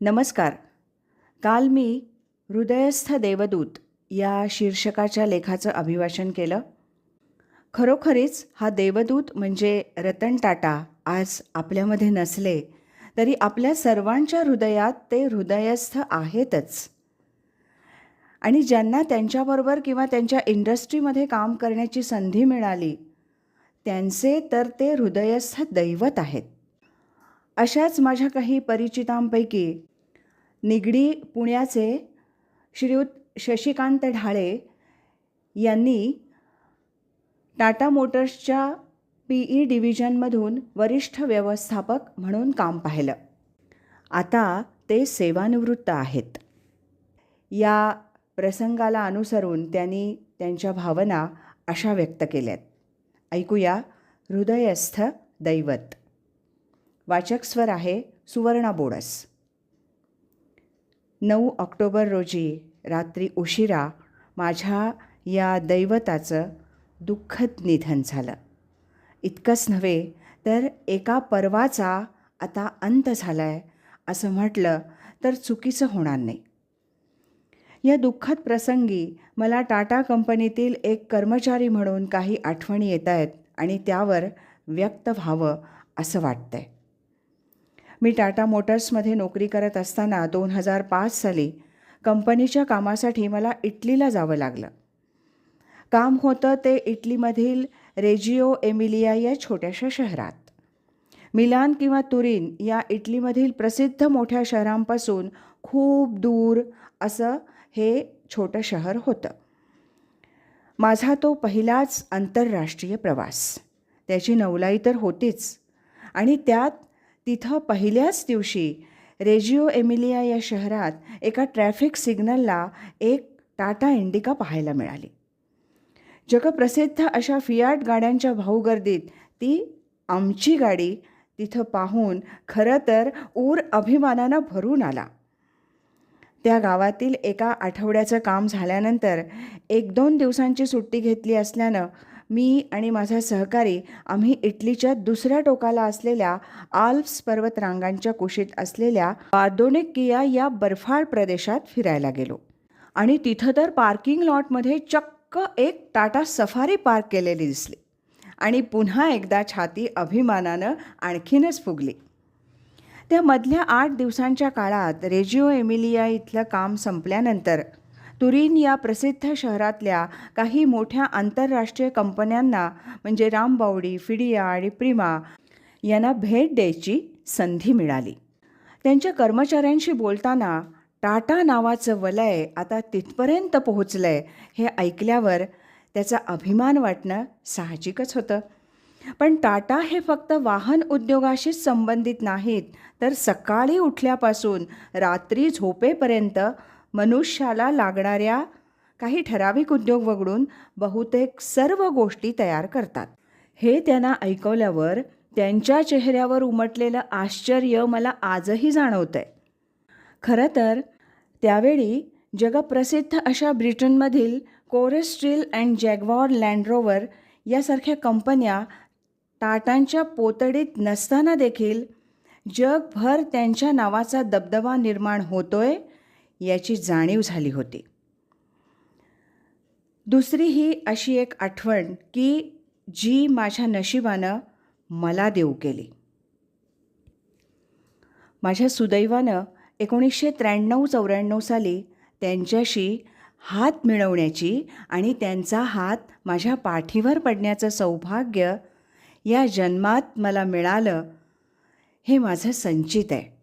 नमस्कार. काल मी हृदयस्थ देवदूत या शीर्षकाच्या लेखाचं अभिवाचन केलं. खरोखरीच हा देवदूत म्हणजे रतन टाटा आज आपल्यामध्ये नसले तरी आपल्या सर्वांच्या हृदयात ते हृदयस्थ आहेतच. आणि ज्यांना त्यांच्याबरोबर किंवा त्यांच्या इंडस्ट्रीमध्ये काम करण्याची संधी मिळाली त्यांचे तर ते हृदयस्थ दैवत आहेत. अशाच माझ्या काही परिचितांपैकी निगडी पुण्याचे श्रीयुत शशिकांत ढाळे यांनी टाटा मोटर्सच्या पी डिव्हिजनमधून वरिष्ठ व्यवस्थापक म्हणून काम पाहिलं. आता ते सेवानिवृत्त आहेत. या प्रसंगाला अनुसरून त्यांनी त्यांच्या भावना अशा व्यक्त केल्यात. ऐकूया हृदयस्थ दैवत. वाचक स्वर आहे सुवर्णा बोडस. 9 ऑक्टोबर रोजी रात्री उशिरा माझ्या या दैवताचं दुःखद निधन झालं. इतकंच नव्हे तर एका पर्वाचा आता अंत झाला आहे असं म्हटलं तर चुकीचं होणार नाही. या दुःखद प्रसंगी मला टाटा कंपनीतील एक कर्मचारी म्हणून काही आठवणी येत आहेत आणि त्यावर व्यक्त व्हावं असं वाटतंय. मी टाटा मोटर्समध्ये नोकरी करत असताना 2005 साली कंपनीच्या कामासाठी मला इटलीला जावं लागलं. काम होतं ते इटलीमधील रेजिओ एमिलिया या छोट्याशा शहरात. मिलान किंवा तुरीन या इटलीमधील प्रसिद्ध मोठ्या शहरांपासून खूप दूर असं हे छोटं शहर होतं. माझा तो पहिलाच आंतरराष्ट्रीय प्रवास. त्याची नवलाई तर होतीच आणि त्यात तिथं पहिल्याच दिवशी रेजिओ एमिलिया या शहरात एका ट्रॅफिक सिग्नलला एक टाटा इंडिका पाहायला मिळाली. जगप्रसिद्ध अशा फियाट गाड्यांच्या भाऊगर्दीत ती आमची गाडी तिथं पाहून खरं तर ऊर अभिमानानं भरून आला. त्या गावातील एका आठवड्याचं काम झाल्यानंतर 1-2 दिवसांची सुट्टी घेतली असल्यानं मी आणि माझा सहकारी आम्ही इटलीच्या दुसऱ्या टोकाला असलेल्या आल्प्स पर्वतरांगांच्या कुशीत असलेल्या पार्दोनेक्किया या बर्फाळ प्रदेशात फिरायला गेलो. आणि तिथं तर पार्किंग लॉटमध्ये चक्क एक टाटा सफारी पार्क केलेली दिसली आणि पुन्हा एकदा छाती अभिमानानं आणखीनच फुगली. त्या मधल्या 8 दिवसांच्या काळात रेजिओ एमिलिया इथलं काम संपल्यानंतर तुरीन या प्रसिद्ध शहरातल्या काही मोठ्या आंतरराष्ट्रीय कंपन्यांना म्हणजे रामबावडी, फिडिया आणि प्रिमा यांना भेट द्यायची संधी मिळाली. त्यांच्या कर्मचाऱ्यांशी बोलताना टाटा नावाचं वलय आता तिथपर्यंत पोहोचलं आहे हे ऐकल्यावर त्याचा अभिमान वाटणं साहजिकच होतं. पण टाटा हे फक्त वाहन उद्योगाशीच संबंधित नाहीत तर सकाळी उठल्यापासून रात्री झोपेपर्यंत मनुष्याला लागणाऱ्या काही ठराविक उद्योग वगळून बहुतेक सर्व गोष्टी तयार करतात. हे त्यांना ऐकवल्यावर त्यांच्या चेहऱ्यावर उमटलेलं आश्चर्य मला आजही जाणवतंय. खरं तर त्यावेळी जगप्रसिद्ध अशा ब्रिटनमधील कोरेस्ट्रील अँड जॅग्वार लँड रोवर यासारख्या कंपन्या टाटांच्या पोतडीत नसताना देखील जगभर त्यांच्या नावाचा दबदबा निर्माण होतोय याची जाणीव झाली होती. दुसरी ही अशी एक आठवण की जी माझ्या नशिबानं मला देऊ केली. माझ्या सुदैवानं 1993-94 साली त्यांच्याशी हात मिळवण्याची आणि त्यांचा हात माझ्या पाठीवर पडण्याचं सौभाग्य या जन्मात मला मिळालं हे माझं संचित आहे.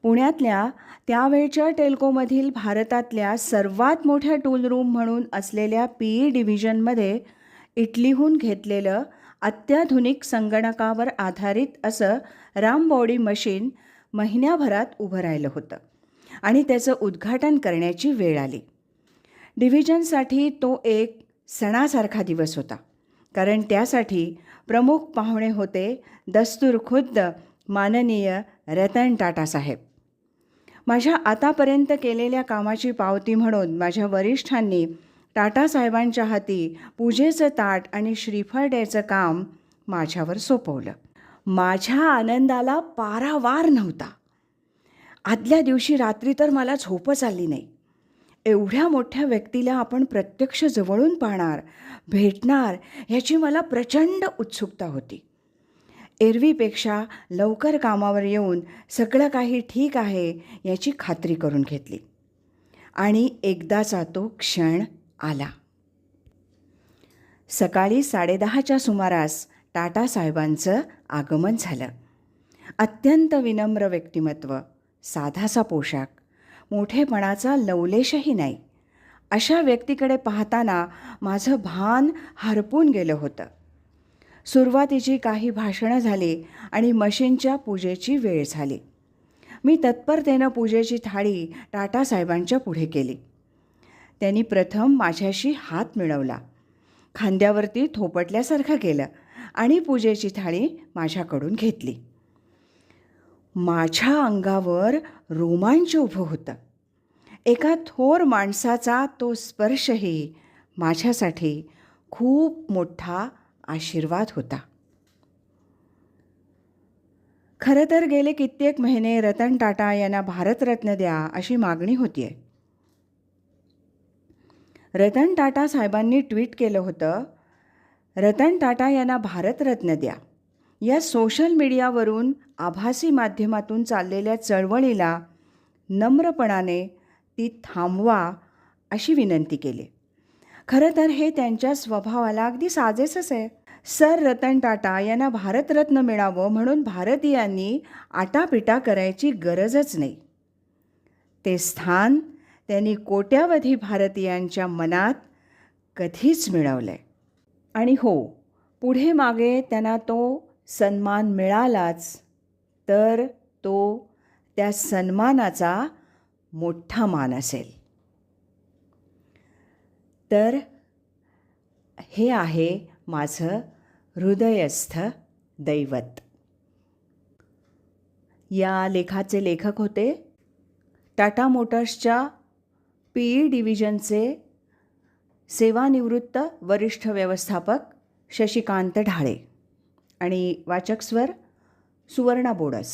पुण्यातल्या त्यावेळच्या टेल्कोमधील भारतातल्या सर्वात मोठ्या टूल रूम म्हणून असलेल्या पी डिव्हिजनमध्ये इटलीहून घेतलेलं अत्याधुनिक संगणकावर आधारित असं रामबावडी मशीन महिन्याभरात उभं राहिलं होतं आणि त्याचं उद्घाटन करण्याची वेळ आली. डिव्हिजनसाठी तो एक सणासारखा दिवस होता कारण त्यासाठी प्रमुख पाहुणे होते दस्तूरखुद्द माननीय रतन टाटा साहेब. माझ्या आतापर्यंत केलेल्या कामाची पावती म्हणून माझ्या वरिष्ठांनी टाटा साहेबांच्या हाती पूजेचं ताट आणि श्रीफळ द्यायचं काम माझ्यावर सोपवलं. माझ्या आनंदाला पारावार नव्हता. आदल्या दिवशी रात्री तर मला झोपच आली नाही. एवढ्या मोठ्या व्यक्तीला आपण प्रत्यक्ष जवळून पाहणार, भेटणार ह्याची मला प्रचंड उत्सुकता होती. एरवीपेक्षा लवकर कामावर येऊन सगळं काही ठीक आहे याची खात्री करून घेतली आणि एकदाचा तो क्षण आला. सकाळी 10:30च्या सुमारास टाटासाहेबांचं आगमन झालं. अत्यंत विनम्र व्यक्तिमत्व, साधासा पोशाख, मोठेपणाचा लवलेशही नाही, अशा व्यक्तीकडे पाहताना माझं भान हरपून गेलं होतं. सुरुवातीची काही भाषणं झाली आणि मशीनच्या पूजेची वेळ झाली. मी तत्परतेनं पूजेची थाळी टाटासाहेबांच्या पुढे केली. त्यांनी प्रथम माझ्याशी हात मिळवला, खांद्यावरती थोपटल्यासारखं केलं आणि पूजेची थाळी माझ्याकडून घेतली. माझ्या अंगावर रोमांच उभं होतं. एका थोर माणसाचा तो स्पर्शही माझ्यासाठी खूप मोठा आशीर्वाद होता. खरं तर गेले कित्येक महिने रतन टाटा यांना भारतरत्न द्या अशी मागणी होतीये. रतन टाटा साहेबांनी ट्विट केलं होतं, रतन टाटा यांना भारतरत्न द्या. या सोशल मीडियावरून आभासी माध्यमातून चाललेल्या चळवळीला नम्रपणाने ती थांबवा अशी विनंती केली. खरं तर हे त्यांच्या स्वभावाला अगदी साजेसच आहे. सर रतन टाटा यांना भारतरत्न मिळावं म्हणून भारतीयांनी आटापिटा करायची गरजच नाही. ते स्थान त्यांनी कोट्यावधी भारतीयांच्या मनात कधीच मिळवलं आहे. आणि हो, पुढे मागे त्यांना तो सन्मान मिळालाच, तर तो त्या सन्मानाचा मोठा मान असेल. तर हे आहे माझं हृदयस्थ दैवत. या लेखाचे लेखक होते टाटा मोटर्सच्या PE डिव्हिजनचे सेवानिवृत्त वरिष्ठ व्यवस्थापक शशिकांत ढाळे आणि वाचक स्वर सुवर्णा बोडस.